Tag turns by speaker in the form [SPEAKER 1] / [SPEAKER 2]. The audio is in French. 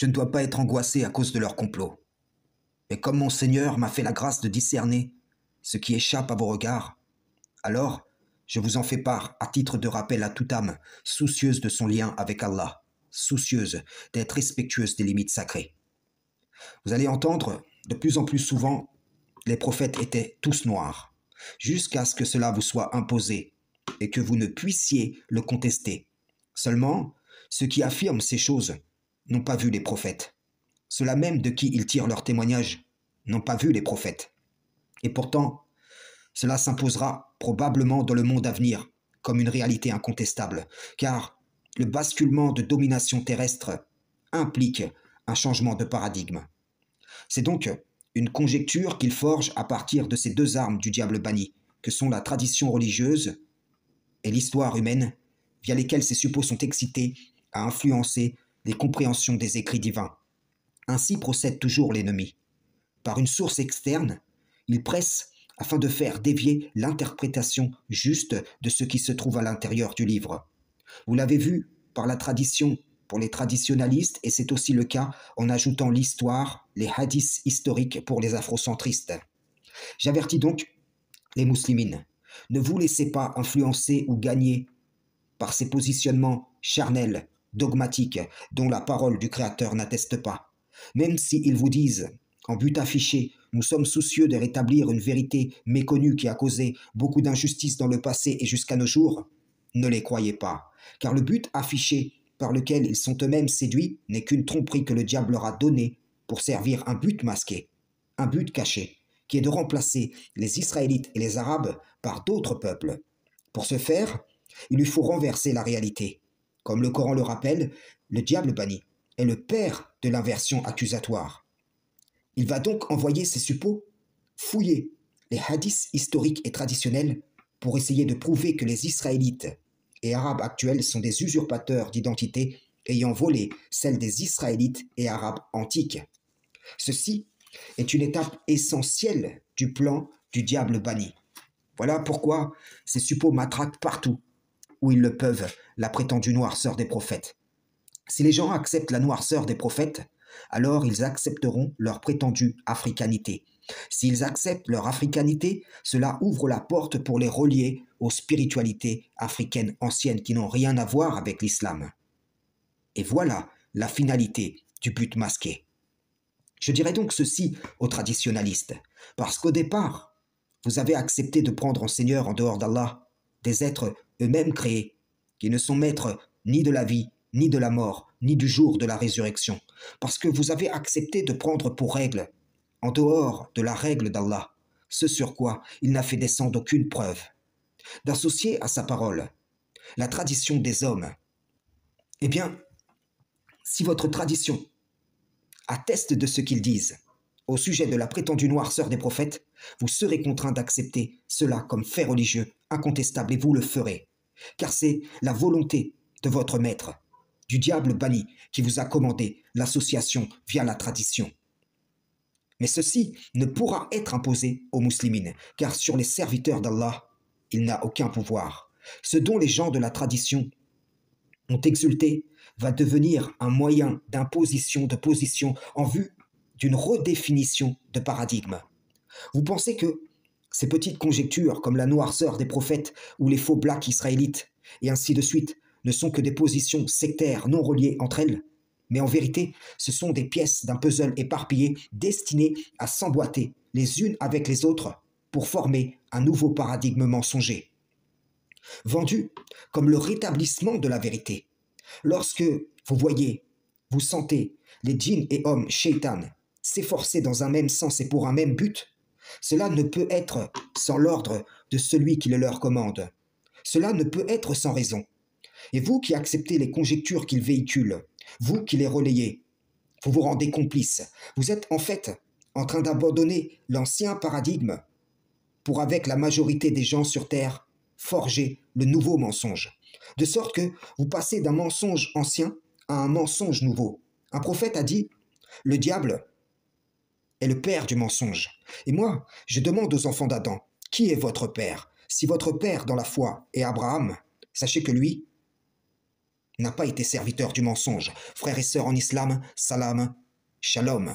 [SPEAKER 1] Je ne dois pas être angoissé à cause de leur complot. Mais comme mon Seigneur m'a fait la grâce de discerner ce qui échappe à vos regards, alors je vous en fais part à titre de rappel à toute âme soucieuse de son lien avec Allah, soucieuse d'être respectueuse des limites sacrées. Vous allez entendre de plus en plus souvent, les prophètes étaient tous noirs, jusqu'à ce que cela vous soit imposé et que vous ne puissiez le contester. Seulement, ceux qui affirment ces choses n'ont pas vu les prophètes. Ceux-là même de qui ils tirent leur témoignage n'ont pas vu les prophètes. Et pourtant, cela s'imposera probablement dans le monde à venir comme une réalité incontestable, car le basculement de domination terrestre implique un changement de paradigme. C'est donc une conjecture qu'il forge à partir de ces deux armes du diable banni, que sont la tradition religieuse et l'histoire humaine, via lesquelles ces suppôts sont excités à influencer les compréhensions des écrits divins. Ainsi procède toujours l'ennemi. Par une source externe, il presse afin de faire dévier l'interprétation juste de ce qui se trouve à l'intérieur du livre. Vous l'avez vu par la tradition pour les traditionalistes, et c'est aussi le cas en ajoutant l'histoire, les hadiths historiques pour les afrocentristes. J'avertis donc les muslimines, ne vous laissez pas influencer ou gagner par ces positionnements charnels, dogmatiques, dont la parole du Créateur n'atteste pas. Même s'ils vous disent, en but affiché, nous sommes soucieux de rétablir une vérité méconnue qui a causé beaucoup d'injustices dans le passé et jusqu'à nos jours, ne les croyez pas, car le but affiché par lequel ils sont eux-mêmes séduits n'est qu'une tromperie que le diable leur a donnée pour servir un but masqué, un but caché, qui est de remplacer les Israélites et les Arabes par d'autres peuples. Pour ce faire, il lui faut renverser la réalité. Comme le Coran le rappelle, le diable banni est le père de l'inversion accusatoire. Il va donc envoyer ses suppôts fouiller les hadiths historiques et traditionnels pour essayer de prouver que les Israélites et Arabes actuels sont des usurpateurs d'identité ayant volé celle des Israélites et Arabes antiques. Ceci est une étape essentielle du plan du diable banni. Voilà pourquoi ces suppôts matraquent partout où ils le peuvent la prétendue noirceur des prophètes. Si les gens acceptent la noirceur des prophètes, alors ils accepteront leur prétendue africanité. S'ils acceptent leur africanité, cela ouvre la porte pour les relier aux spiritualités africaines anciennes qui n'ont rien à voir avec l'islam. Et voilà la finalité du but masqué. Je dirais donc ceci aux traditionalistes, parce qu'au départ, vous avez accepté de prendre en Seigneur en dehors d'Allah des êtres eux-mêmes créés, qui ne sont maîtres ni de la vie, ni de la mort, ni du jour de la résurrection, parce que vous avez accepté de prendre pour règle, en dehors de la règle d'Allah, ce sur quoi il n'a fait descendre aucune preuve, d'associer à sa parole la tradition des hommes. Eh bien, si votre tradition atteste de ce qu'ils disent au sujet de la prétendue noirceur des prophètes, vous serez contraint d'accepter cela comme fait religieux incontestable et vous le ferez, car c'est la volonté de votre maître, du diable banni, qui vous a commandé l'association via la tradition. Mais ceci ne pourra être imposé aux muslimines, car sur les serviteurs d'Allah, il n'a aucun pouvoir. Ce dont les gens de la tradition ont exulté va devenir un moyen d'imposition de position en vue d'une redéfinition de paradigme. Vous pensez que ces petites conjectures comme la noirceur des prophètes ou les faux blacks israélites et ainsi de suite ne sont que des positions sectaires non reliées entre elles, mais en vérité, ce sont des pièces d'un puzzle éparpillé destinées à s'emboîter les unes avec les autres pour former un nouveau paradigme mensonger, vendu comme le rétablissement de la vérité. Lorsque vous voyez, vous sentez les djinns et hommes shaitan s'efforcer dans un même sens et pour un même but, cela ne peut être sans l'ordre de celui qui le leur commande. Cela ne peut être sans raison. Et vous qui acceptez les conjectures qu'ils véhiculent, vous qui les relayez, vous vous rendez complice. Vous êtes en fait en train d'abandonner l'ancien paradigme pour, avec la majorité des gens sur Terre, forger le nouveau mensonge. De sorte que vous passez d'un mensonge ancien à un mensonge nouveau. Un prophète a dit, le diable est le père du mensonge. Et moi, je demande aux enfants d'Adam, qui est votre père? Si votre père dans la foi est Abraham, sachez que lui n'a pas été serviteur du mensonge. Frères et sœurs en islam, salam, shalom.